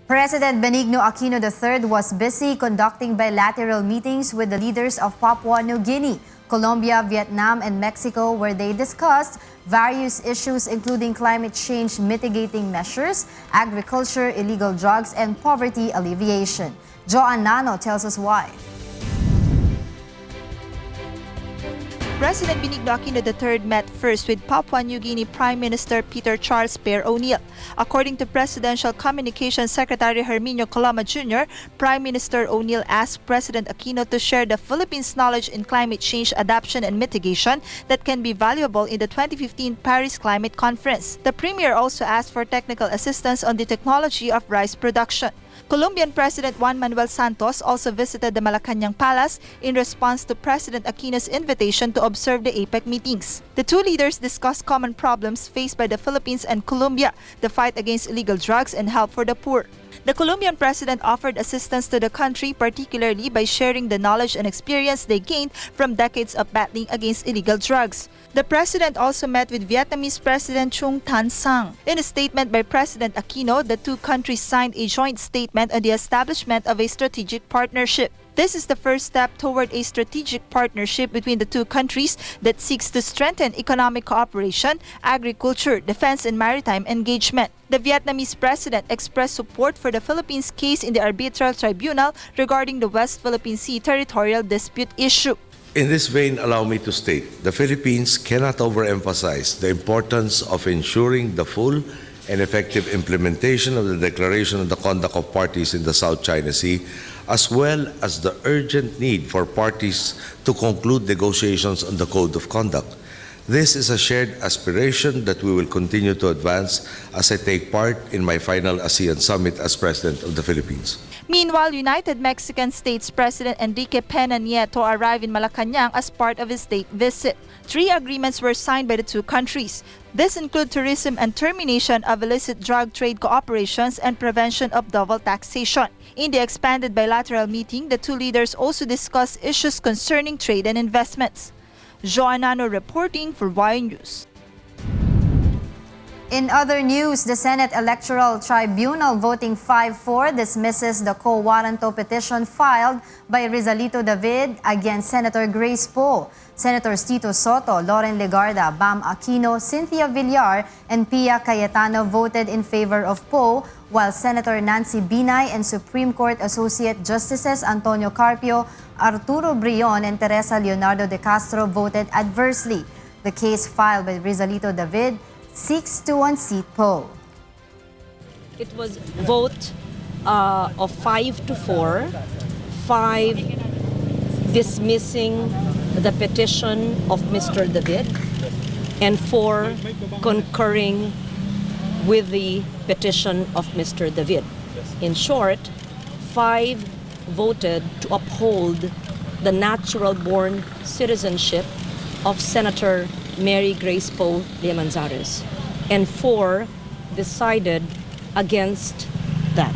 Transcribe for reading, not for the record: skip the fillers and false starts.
President Benigno Aquino III was busy conducting bilateral meetings with the leaders of Papua New Guinea, Colombia, Vietnam, and Mexico, where they discussed various issues including climate change mitigating measures, agriculture, illegal drugs, and poverty alleviation. Joan Nano tells us why. President Benigno Aquino III met first with Papua New Guinea Prime Minister Peter Charles Pear O'Neill. According to Presidential Communications Secretary Herminio Coloma Jr., Prime Minister O'Neill asked President Aquino to share the Philippines' knowledge in climate change adaptation and mitigation that can be valuable in the 2015 Paris Climate Conference. The Premier also asked for technical assistance on the technology of rice production. Colombian President Juan Manuel Santos also visited the Malacañang Palace in response to President Aquino's invitation to observe the APEC meetings. The two leaders discussed common problems faced by the Philippines and Colombia, the fight against illegal drugs and help for the poor. The Colombian president offered assistance to the country, particularly by sharing the knowledge and experience they gained from decades of battling against illegal drugs. The president also met with Vietnamese President Trung Tan Sang. In a statement by President Aquino, the two countries signed a joint statement on the establishment of a strategic partnership. This is the first step toward a strategic partnership between the two countries that seeks to strengthen economic cooperation, agriculture, defense, and maritime engagement. The Vietnamese president expressed support for the Philippines' case in the arbitral tribunal regarding the West Philippine Sea territorial dispute issue. In this vein, allow me to state, the Philippines cannot overemphasize the importance of ensuring the full and effective implementation of the Declaration on the Conduct of Parties in the South China Sea, as well as the urgent need for parties to conclude negotiations on the Code of Conduct. This is a shared aspiration that we will continue to advance as I take part in my final ASEAN Summit as President of the Philippines. Meanwhile, United Mexican States President Enrique Pena Nieto arrived in Malacañang as part of his state visit. 3 agreements were signed by the two countries. This include tourism and termination of illicit drug trade cooperations and prevention of double taxation. In the expanded bilateral meeting, the two leaders also discussed issues concerning trade and investments. Joan Nano reporting for YU News. In other news, the Senate Electoral Tribunal voting 5-4 dismisses the quo warranto petition filed by Rizalito David against Senator Grace Poe. Senators Tito Soto, Loren Legarda, Bam Aquino, Cynthia Villar, and Pia Cayetano voted in favor of Poe, while Senator Nancy Binay and Supreme Court Associate Justices Antonio Carpio, Arturo Brion, and Teresa Leonardo de Castro voted adversely. The case filed by Rizalito David seeks to unseat Poe. It was vote of 5-4, 5 dismissing the petition of Mr. David, and 4 concurring with the petition of Mr. David. In short, 5 voted to uphold the natural-born citizenship of Senator Mary Grace Poe Lemanzares, and 4 decided against that.